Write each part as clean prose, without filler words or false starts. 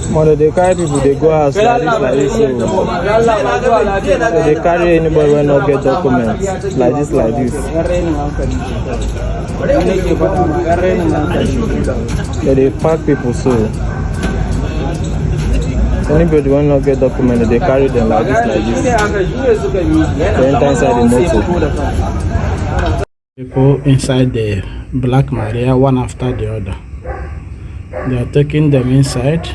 When they carry people, they go out like this. So they carry anybody when not get documents like this. So they pack people so anybody when not get documents, they carry them like this. They enter inside the motor. People inside the Black Maria, one after the other. They are taking them inside.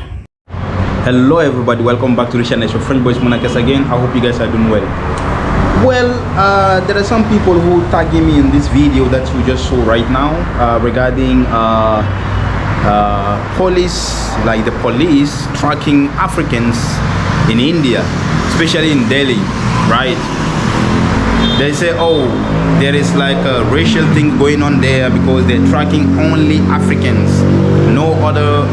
Hello everybody, welcome back to the channel. It's your friend Boys Monakes again. I hope you guys are doing well. Well, there are some people who tagging me in this video that you just saw right now regarding police, like the police tracking Africans in India, especially in Delhi, right? They say, oh, there is like a racial thing going on there because they're tracking only Africans, no other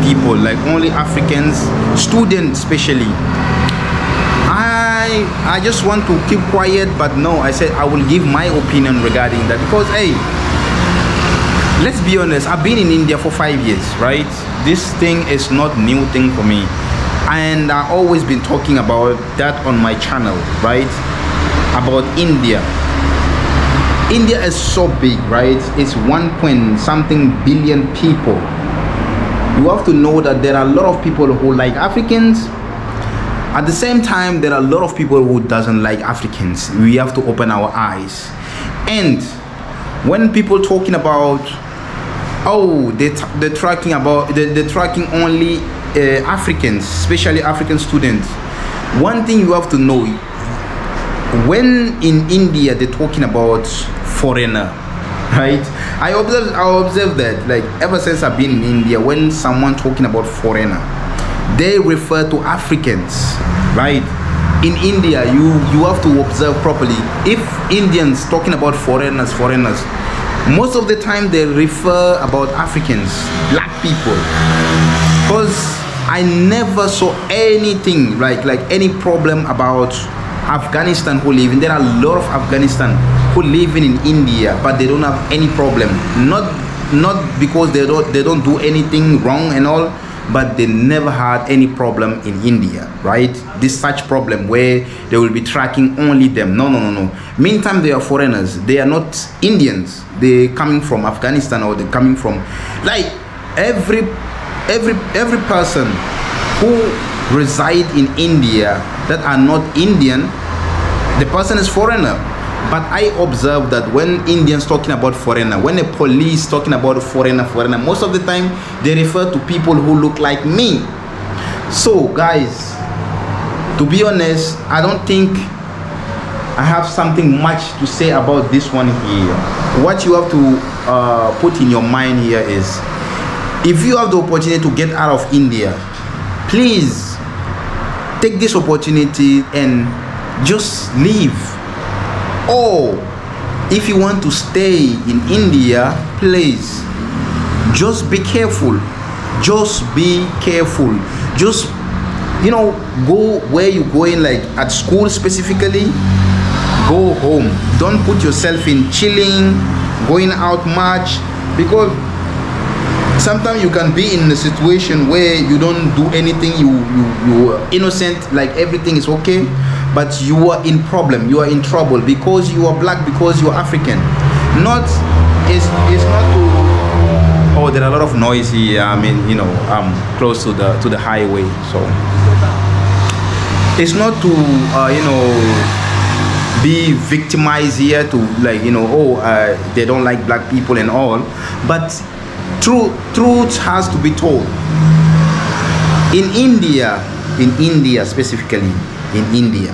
people, like only Africans, students especially. I just want to keep quiet, but no, I said I will give my opinion regarding that because, hey, let's be honest, I've been in India for 5 years, right? This thing is not new thing for me, and I've always been talking about that on my channel, right? About India. India is so big, right? It's 1.something billion people. You have to know that there are a lot of people who like Africans. At the same time, there are a lot of people who doesn't like Africans. We have to open our eyes. And when people talking about, oh, they're tracking only Africans, especially African students. One thing you have to know, when in India they're talking about foreigner, right? I observe that, like, ever since I've been in India, when someone talking about foreigner, they refer to Africans, right? In India, you have to observe properly. If Indians talking about foreigners, most of the time they refer about Africans, black people, because I never saw anything like any problem about Afghanistan who live in. There are a lot of Afghanistan who live in India, but they don't have any problem. Not because they don't do anything wrong and all, but they never had any problem in India, right? This such problem where they will be tracking only them. No. Meantime, they are foreigners. They are not Indians. They coming from Afghanistan, or they coming from, like, every person who reside in India that are not Indian, the person is foreigner. But I observe that when Indians talking about foreigner, when the police talking about foreigner, most of the time they refer to people who look like me. So guys, to be honest, I don't think I have something much to say about this one here. What you have to put in your mind here is, if you have the opportunity to get out of India, please take this opportunity and just leave. Or if you want to stay in India, please just be careful. Just go where you're going, like at school specifically. Go home. Don't put yourself in chilling, going out much, because sometimes you can be in a situation where you don't do anything, you are innocent, like everything is okay, but you are in problem, you are in trouble because you are black, because you are African. It's not to, oh, there are a lot of noise here. I mean, I'm close to the highway, so it's not to be victimized here, to, like, they don't like black people and all, but truth has to be told. In India specifically, in India,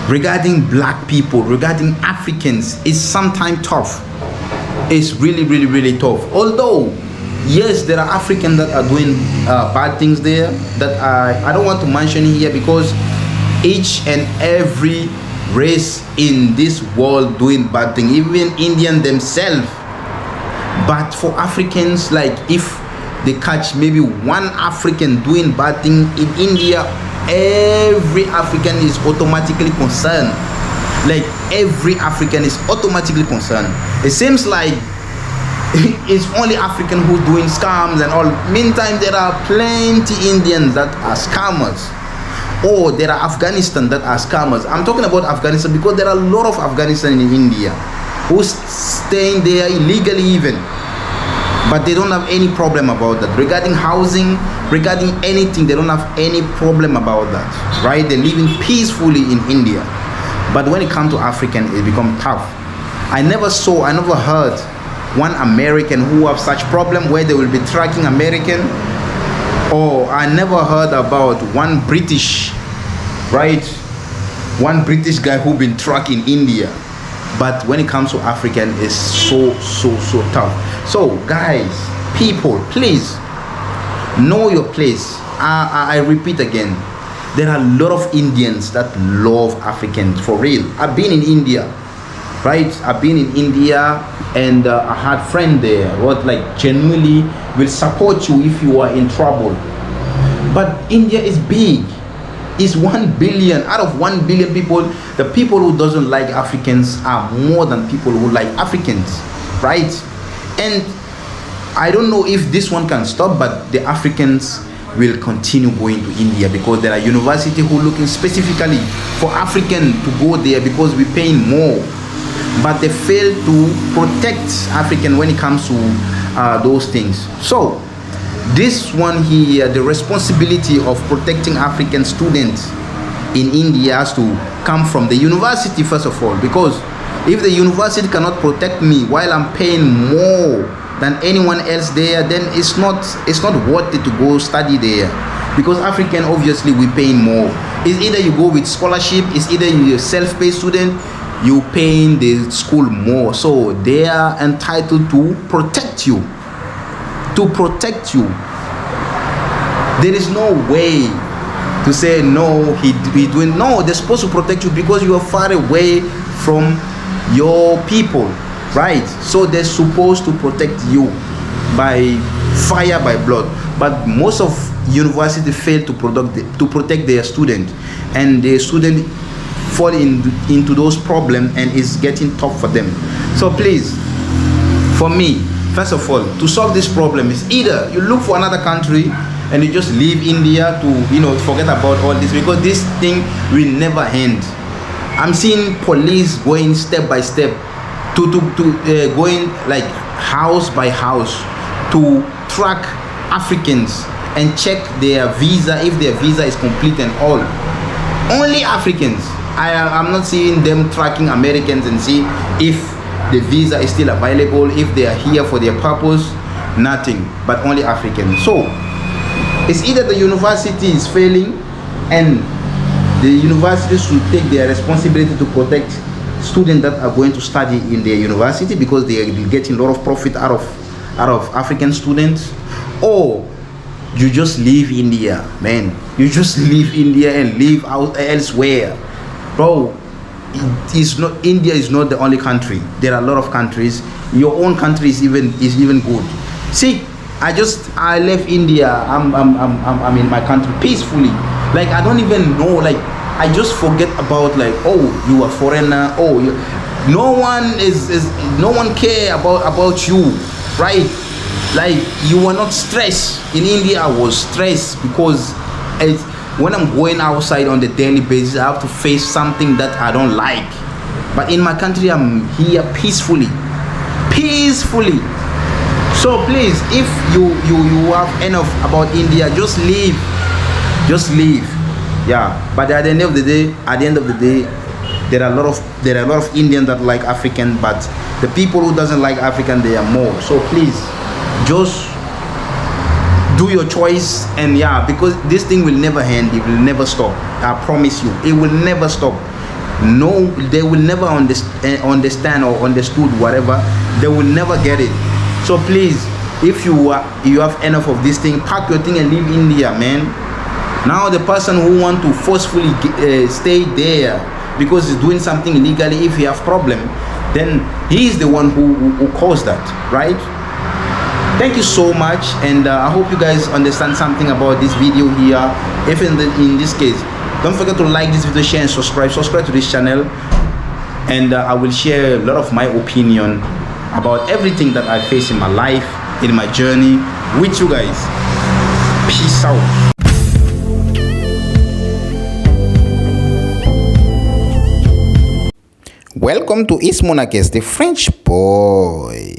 regarding black people, regarding Africans, is sometimes tough. It's really tough. Although, yes, there are Africans that are doing bad things there that I don't want to mention here, because each and every race in this world doing bad things, even Indian themselves. But for Africans, like, if they catch maybe one African doing bad thing in India, every African is automatically concerned. Like, every African is automatically concerned. It seems like it's only African who doing scams and all. Meantime, there are plenty Indians that are scammers. Or there are Afghanistan that are scammers. I'm talking about Afghanistan because there are a lot of Afghanistan in India who's staying there illegally even. But they don't have any problem about that. Regarding housing, regarding anything, they don't have any problem about that. Right? They're living peacefully in India. But when it comes to African, it becomes tough. I never heard one American who have such problem where they will be tracking American. Or I never heard about one British, right? One British guy who been tracking India. But when it comes to African, it's so tough. So guys, people, please know your place. I repeat again, there are a lot of Indians that love Africans for real. I've been in India, right? I've been in India, and I had friend there what like genuinely will support you if you are in trouble. But India is big. It's 1 billion. Out of 1 billion people, the people who doesn't like Africans are more than people who like Africans, right? And I don't know if this one can stop, but the Africans will continue going to India because there are universities who looking specifically for African to go there because we paying more. But they fail to protect African when it comes to those things. So this one here, the responsibility of protecting African students in India has to come from the university first of all, because if the university cannot protect me while I'm paying more than anyone else there, then it's not worth it to go study there, because African obviously we paying more. It's either you go with scholarship, it's either you're a self-pay student, you paying the school more, so they are entitled to protect you. There is no way to say no, he doing no. They're supposed to protect you because you are far away from your people, right? So they're supposed to protect you by fire, by blood. But most of university fail to protect their student, and the student fall into those problems, and it's getting tough for them. So please, for me, first of all, to solve this problem is either you look for another country and you just leave India to forget about all this, because this thing will never end. I'm seeing police going step by step to going like house by house to track Africans and check their visa, if their visa is complete and all. Only Africans. I'm not seeing them tracking Americans and see if the visa is still available, if they are here for their purpose. Nothing, but only Africans. So it's either the university is failing, and the universities should take their responsibility to protect students that are going to study in their university, because they are getting a lot of profit out of African students, or you just leave India, man. You just leave India and live out elsewhere, bro. India is not the only country. There are a lot of countries. Your own country is even good. See, I left India. I'm in my country peacefully. Like I don't even know. Like I just forget about like, oh, you are foreigner. Oh, no one care about you, right? Like you were not stressed. In India, I was stressed because when I'm going outside on the daily basis, I have to face something that I don't like. But in my country, I'm here peacefully. So please, if you have enough about India, just leave. Yeah. But at the end of the day, there are a lot of Indians that like African, but the people who doesn't like African, they are more. So please, just do your choice. And yeah, because this thing will never end, it will never stop. I promise you, it will never stop. No, they will never understand or understood whatever. They will never get it. So please, if you have enough of this thing, pack your thing and leave India, man. Now the person who want to forcefully stay there because he's doing something illegally, if he have problem, then he is the one who caused that, right? Thank you so much, and I hope you guys understand something about this video here. If in this case, don't forget to like this video, share and subscribe to this channel, and I will share a lot of my opinion about everything that I face in my life, in my journey with you guys. Peace out. Welcome to Ismonakes, the French boy.